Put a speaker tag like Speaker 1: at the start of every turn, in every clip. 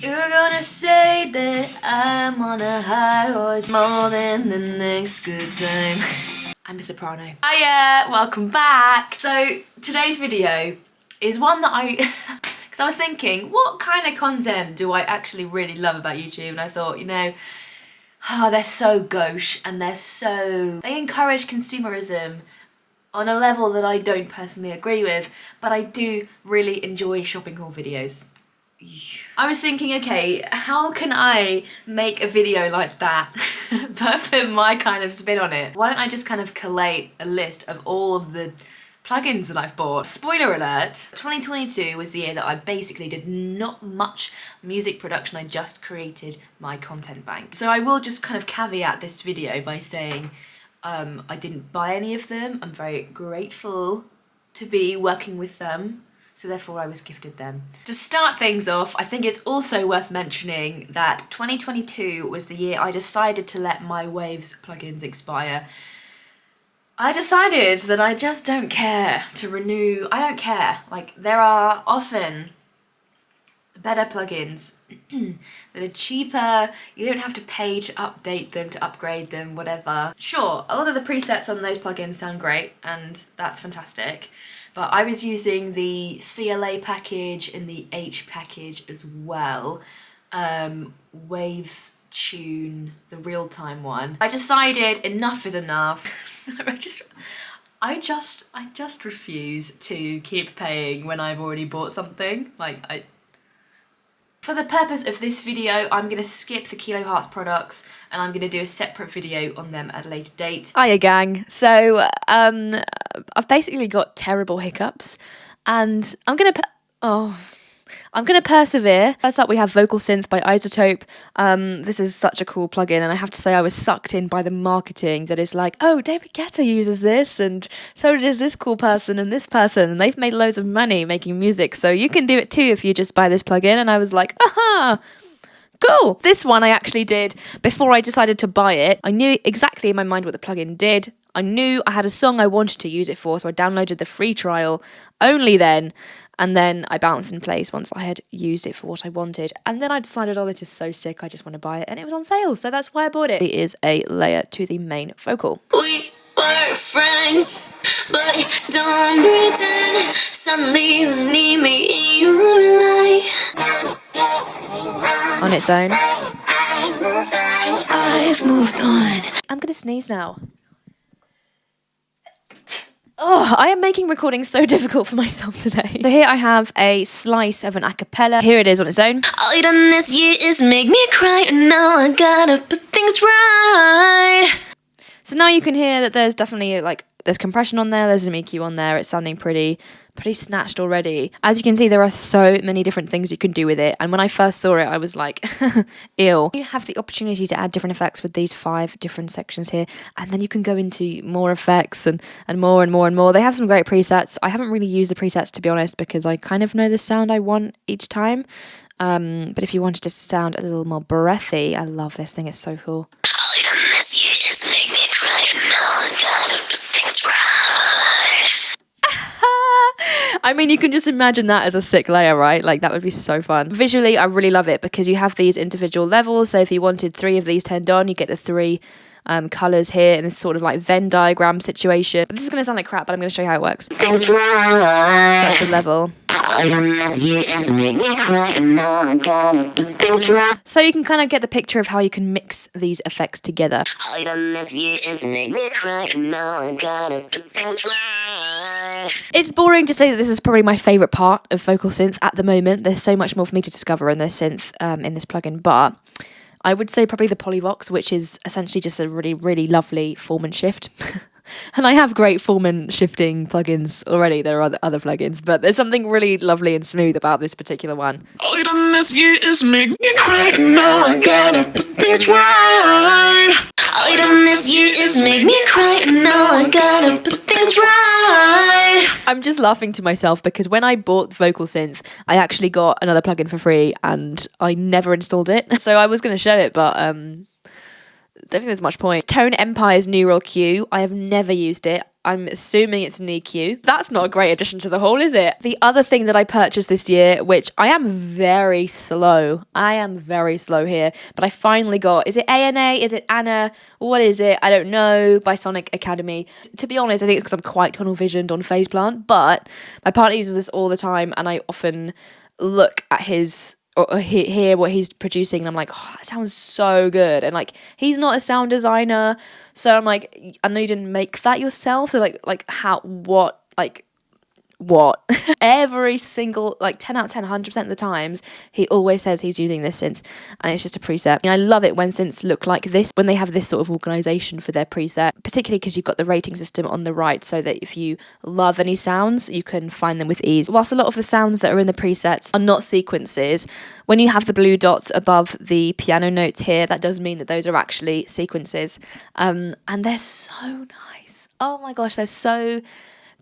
Speaker 1: You're gonna say that I'm on a high horse more than the next good time. I'm a soprano. Hiya, welcome back. So today's video is one that because I was thinking, what kind of content do I actually really love about YouTube? And I thought, you know, they're so gauche and they encourage consumerism on a level that I don't personally agree with, but I do really enjoy shopping haul videos. I was thinking, okay, how can I make a video like that but put my kind of spin on it? Why don't I just kind of collate a list of all of the plugins that I've bought. Spoiler alert, 2022 was the year that I basically did not much music production, I just created my content bank. So I will just kind of caveat this video by saying I didn't buy any of them. I'm very grateful to be working with them, so therefore I was gifted them. To start things off, I think it's also worth mentioning that 2022 was the year I decided to let my Waves plugins expire. I decided that I just don't care to renew. I don't care. Like, there are often better plugins that are cheaper. You don't have to pay to update them, to upgrade them, whatever. Sure, a lot of the presets on those plugins sound great, and that's fantastic. But I was using the CLA package and the H package as well. Waves Tune, the real-time one. I decided enough is enough. I just refuse to keep paying when I've already bought something. For the purpose of this video, I'm going to skip the Kilo Hearts products and I'm going to do a separate video on them at a later date.
Speaker 2: Hiya gang. So I've basically got terrible hiccups and I'm going to persevere. First up we have Vocal Synth by Isotope. This is such a cool plugin and I have to say I was sucked in by the marketing that is like, oh, David Guetta uses this and so does this cool person and this person and they've made loads of money making music, so you can do it too if you just buy this plugin. And I was like, aha! Cool! This one I actually did before I decided to buy it. I knew exactly in my mind what the plugin did. I knew I had a song I wanted to use it for, so I downloaded the free trial only then. And then I bounced in place once I had used it for what I wanted. And then I decided, oh, this is so sick, I just want to buy it. And it was on sale, so that's why I bought it. It is a layer to the main vocal.
Speaker 1: We were friends, but don't pretend. Suddenly you need me in your life.
Speaker 2: On its own.
Speaker 1: I've moved on.
Speaker 2: I'm going to sneeze now. Oh, I am making recording so difficult for myself today. So here I have a slice of an a cappella. Here it is on its own.
Speaker 1: All you done this year is make me cry, and now I gotta put things right.
Speaker 2: So now you can hear that there's definitely there's compression on there, there's an EQ on there, it's sounding pretty snatched already. As you can see, there are so many different things you can do with it, and when I first saw it, I was like, ew. You have the opportunity to add different effects with these 5 different sections here, and then you can go into more effects and more and more and more. They have some great presets. I haven't really used the presets, to be honest, because I kind of know the sound I want each time. But if you wanted to sound a little more breathy, I love this thing, it's so cool.
Speaker 1: All you done this year is make me cry, and now I gotta put things right.
Speaker 2: I mean, you can just imagine that as a sick layer, right? Like, that would be so fun. Visually, I really love it because you have these individual levels. So if you wanted 3 of these turned on, you get the 3 colours here in this sort of like Venn diagram situation. This is going to sound like crap, but I'm going to show you how it works. That's the level. So you can kind of get the picture of how you can mix these effects together. It's boring to say that this is probably my favourite part of Vocal Synth at the moment. There's so much more for me to discover in this synth, in this plugin, but I would say probably the Polyvox, which is essentially just a really, really lovely form and shift. And I have great form and shifting plugins already. There are other plugins, but there's something really lovely and smooth about this particular one.
Speaker 3: All you done this year is make me cry, and now I gotta put things right.
Speaker 1: All you done this year is make me cry, and now I gotta put things right.
Speaker 2: I'm just laughing to myself because when I bought Vocal Synth, I actually got another plugin for free and I never installed it. So I was going to show it, but don't think there's much point. Tone Empire's Neural Q. I have never used it. I'm assuming it's an EQ. That's not a great addition to the haul, is it? The other thing that I purchased this year, which I am very slow here, but I finally got, is it ANA? Is it Anna? What is it? I don't know, by Sonic Academy. To be honest, I think it's because I'm quite tunnel visioned on Faceplant, but my partner uses this all the time, and I often look at his or hear what he's producing, and I'm like, oh, that sounds so good. And like, he's not a sound designer, so I'm like, I know you didn't make that yourself, so what every single, like 10 out of 10, 100% of the times, he always says he's using this synth, and it's just a preset. And I love it when synths look like this, when they have this sort of organization for their preset, particularly because you've got the rating system on the right, so that if you love any sounds, you can find them with ease. Whilst a lot of the sounds that are in the presets are not sequences, when you have the blue dots above the piano notes here, that does mean that those are actually sequences, and they're so nice. Oh my gosh, they're so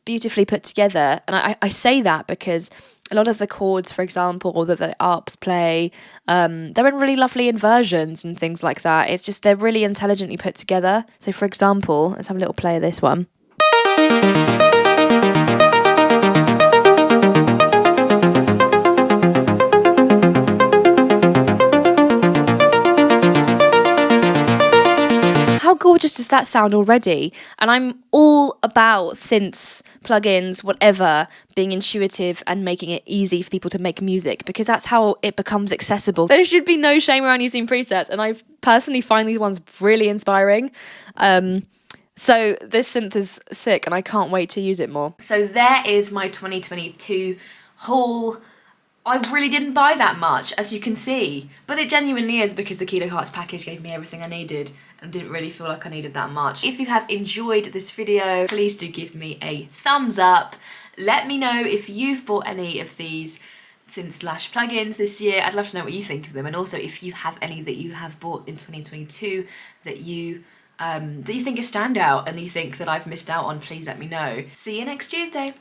Speaker 2: beautifully put together. And I say that because a lot of the chords, for example, that the ARPs play, they're in really lovely inversions and things like that. It's just, they're really intelligently put together. So for example, let's have a little play of this one. How gorgeous does that sound already? And I'm all about synths, plugins, whatever, being intuitive and making it easy for people to make music, because that's how it becomes accessible. There should be no shame around using presets, and I personally find these ones really inspiring. So this synth is sick, and I can't wait to use it more.
Speaker 1: So there is my 2022 haul. I really didn't buy that much, as you can see, but it genuinely is because the Kilo Hearts package gave me everything I needed and didn't really feel like I needed that much. If you have enjoyed this video, please do give me a thumbs up. Let me know if you've bought any of these synth / plugins this year. I'd love to know what you think of them, and also if you have any that you have bought in 2022 that you think is standout and you think that I've missed out on, please let me know. See you next Tuesday.